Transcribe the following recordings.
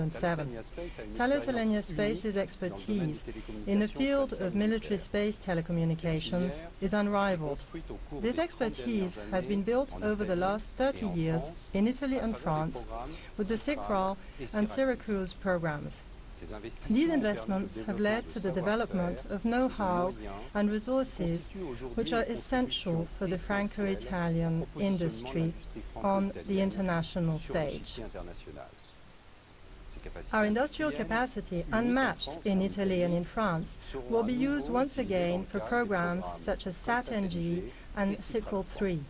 2007. Thales Alenia Space's expertise in the field of military space telecommunications is unrivaled. This expertise has been built over the last 30 years in Italy and France with the Sicral and Sicral-2 programs. These investments have led to the development of know-how and resources which are essential for the Franco-Italian industry on the international stage. Our industrial capacity, unmatched in Italy and in France, will be used once again for programs such as SAT-NG and Sicral-3.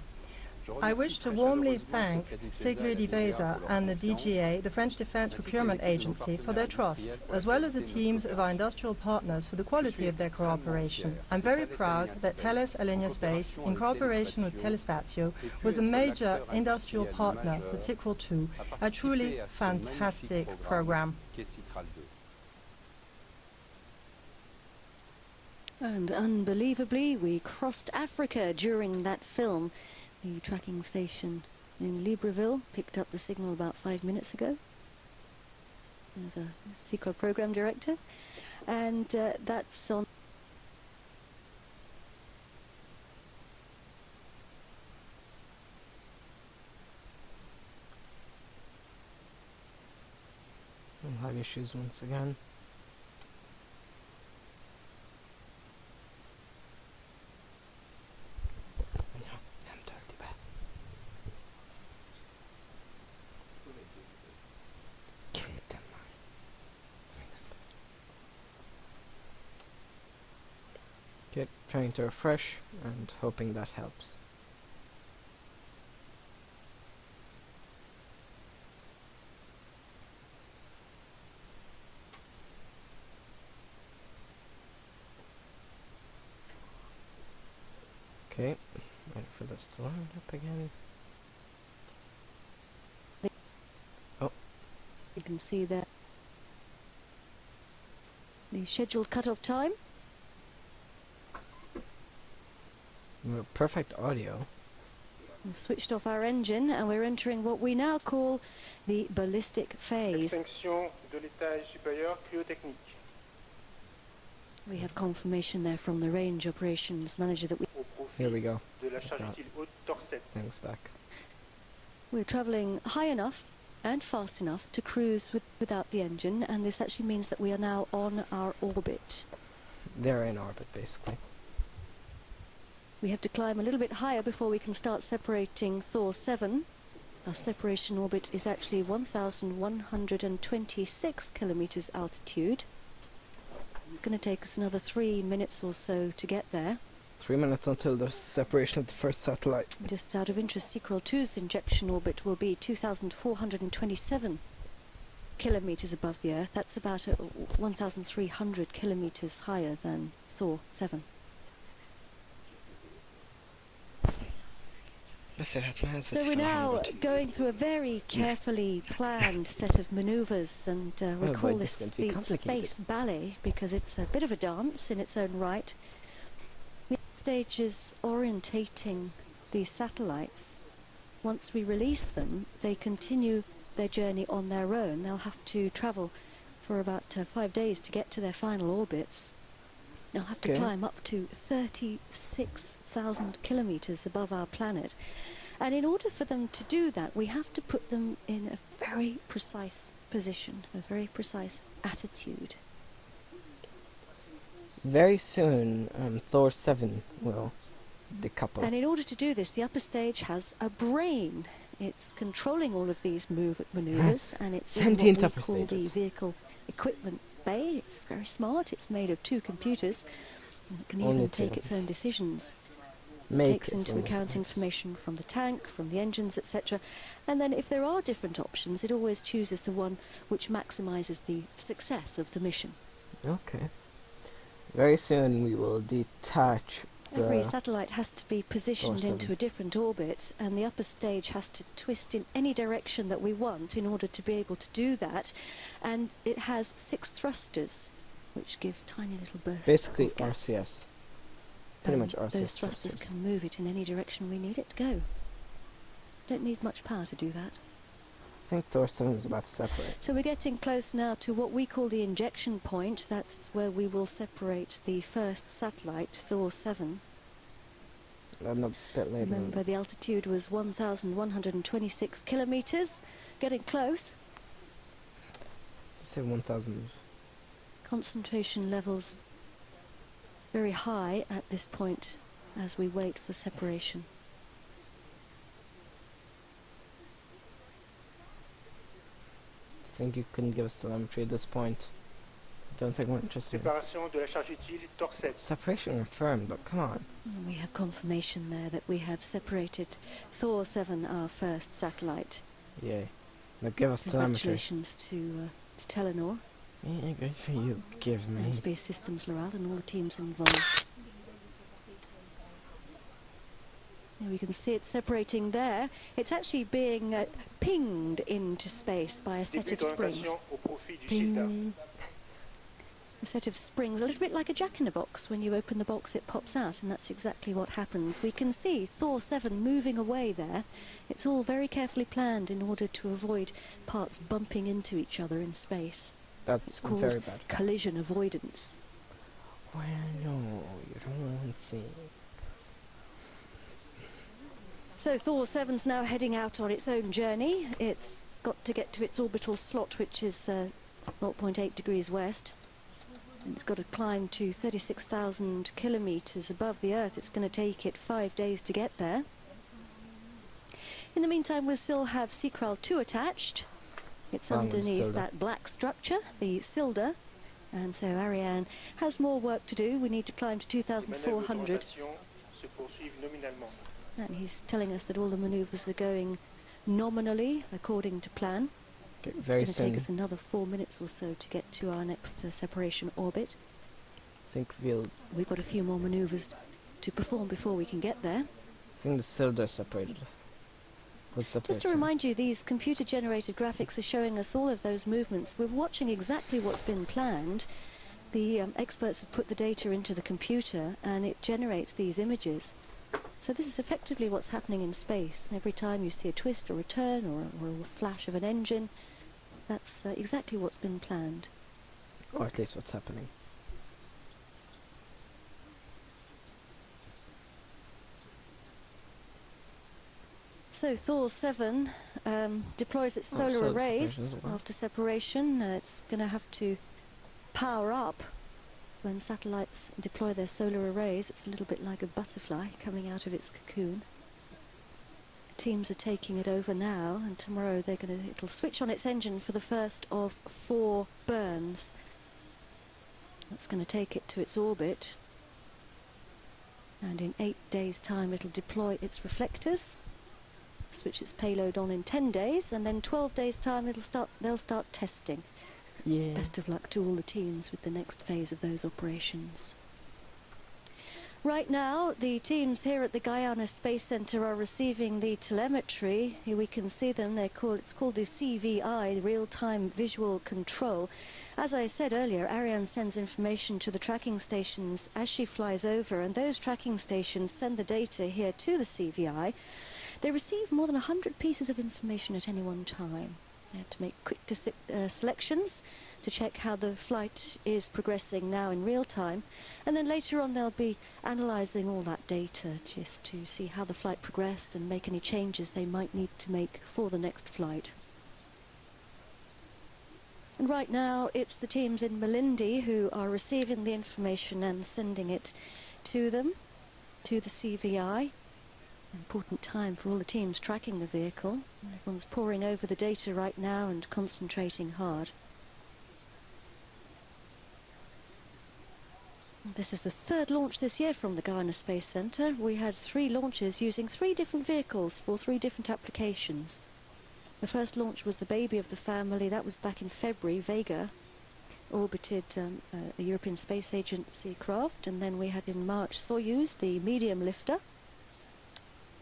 I wish to warmly thank Sicral-2 and the DGA, the French Defence Procurement Agency, for their trust, as well as the teams of our industrial partners for the quality of their cooperation. I'm very proud that Thales Alenia Space, in cooperation with Telespazio, was a major industrial partner for Sicral-2, a truly fantastic program. And unbelievably, we crossed Africa during that film. The tracking station in Libreville picked up the signal about 5 minutes ago. There's a Sicral program director, and that's on. We'll have issues once again. Trying to refresh and hoping that helps. Okay, wait for this to load up again. Oh. You can see there the scheduled cut-off time. Perfect audio. We've switched off our engine and we're entering what we now call the ballistic phase. We have confirmation there from the range operations manager that we... Here we go. Things back. We're travelling high enough and fast enough to cruise without the engine, and this actually means that we are now on our orbit. They're in orbit, basically. We have to climb a little bit higher before we can start separating Thor-7. Our separation orbit is actually 1,126 kilometers altitude. It's going to take us another 3 minutes or so to get there. 3 minutes until the separation of the first satellite. Just out of interest, Sicral-2's injection orbit will be 2,427 kilometers above the Earth. That's about 1,300 kilometers higher than Thor-7. So we're now going through a very carefully planned set of manoeuvres, and we call this the space ballet because it's a bit of a dance in its own right. The stage is orientating these satellites. Once we release them, they continue their journey on their own. They'll have to travel for about 5 days to get to their final orbits. They'll have to climb up to 36,000 kilometers above our planet. And in order for them to do that, we have to put them in a very precise position, a very precise attitude. Very soon, Thor-7 will decouple. And in order to do this, the upper stage has a brain. It's controlling all of these maneuvers, and it's in what we call the vehicle equipment bay. It's very smart. It's made of 2 computers, and it can even take its own decisions. It takes into account information from the tank, from the engines, etc. And then if there are different options, it always chooses the one which maximizes the success of the mission. Okay. Very soon we will detach Every satellite has to be positioned into a different orbit, and the upper stage has to twist in any direction that we want in order to be able to do that. And it has 6 thrusters, which give tiny little bursts. Basically of gas. RCS. Pretty much RCS. Those thrusters can move it in any direction we need it to go. Don't need much power to do that. think Thor-7 is about to separate. So we're getting close now to what we call the injection point. That's where we will separate the first satellite, Thor-7. A bit later. Remember, the altitude was 1,126 kilometers. Getting close. You say 1,000. Concentration levels very high at this point as we wait for separation. I think you couldn't give us telemetry at this point. I don't think we're interested. Séparation de la charge utile Thor-7. Separation confirmed, but come on. And we have confirmation there that we have separated Thor-7, our first satellite. Yay. Now give us telemetry. Congratulations to Telenor Yeah, good for you. Give me. and Space Systems Loral and all the teams involved. There we can see it separating there. It's actually being pinged into space by a set of springs. Début d'orientation au profit du Ping. Gilda. A set of springs, a little bit like a jack-in-a-box. When you open the box, it pops out, and that's exactly what happens. We can see Thor-7 moving away there. It's all very carefully planned in order to avoid parts bumping into each other in space. That's It's called very bad. collision avoidance. Well, no, you don't think. So Thor-7's now heading out on its own journey. It's got to get to its orbital slot, which is 0.8 degrees west. And it's got to climb to 36,000 kilometers above the Earth. It's going to take it 5 days to get there. In the meantime, we'll still have Sicral-2 attached. It's underneath Silda. that black structure, the Silda. And so Ariane has more work to do. We need to climb to Les manœuvres 2,400. d'orientation se poursuivent nominalement. And he's telling us that all the manoeuvres are going nominally according to plan. Okay, It's very going to soon. take us another 4 minutes or so to get to our next separation orbit. I think we'll. We've got a few more manoeuvres to perform before we can get there. I think the Silda is separated. We'll separate Just to soon. remind you, these computer-generated graphics are showing us all of those movements. We're watching exactly what's been planned. The experts have put the data into the computer and it generates these images. So this is effectively what's happening in space. Every time you see a twist or a turn or a flash of an engine, that's exactly what's been planned. Or at least what's happening. So Thor-7 deploys its solar solar arrays separation as well. after separation. It's going to have to power up when satellites deploy their solar arrays. It's a little bit like a butterfly coming out of its cocoon. Teams are taking it over now, and tomorrow it'll switch on its engine for the first of 4 burns. That's going to take it to its orbit, and in 8 days' time it'll deploy its reflectors, switch its payload on in 10 days, and then 12 days' time they'll start testing. Yeah. Best of luck to all the teams with the next phase of those operations. Right now, the teams here at the Guyana Space Centre are receiving the telemetry. Here we can see them. It's called the CVI, the Real-Time Visual Control. As I said earlier, Ariane sends information to the tracking stations as she flies over, and those tracking stations send the data here to the CVI. They receive more than 100 pieces of information at any one time. They have to make quick selections to check how the flight is progressing now in real time, and then later on they'll be analysing all that data just to see how the flight progressed and make any changes they might need to make for the next flight. And right now it's the teams in Malindi who are receiving the information and sending it to them, to the CVI. Important time for all the teams tracking the vehicle. Everyone's poring over the data right now and concentrating hard. This is the 3rd launch this year from the Guyana Space Centre. We had 3 launches using 3 different vehicles for 3 different applications. The first launch was the baby of the family. That was back in February. Vega orbited a European Space Agency craft, and then we had in March Soyuz, the medium lifter.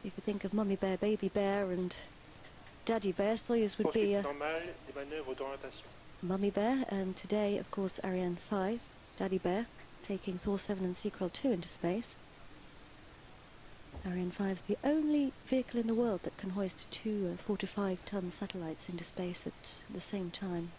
If you think of Mummy Bear, Baby Bear and Daddy Bear, Soyuz would be Poursuite normale des manœuvres d'orientation. Mummy Bear, and today, of course, Ariane-V, Daddy Bear, taking Thor-7 and Sicral-2 into space. Ariane-5 is the only vehicle in the world that can hoist two 4 to 5 ton satellites into space at the same time.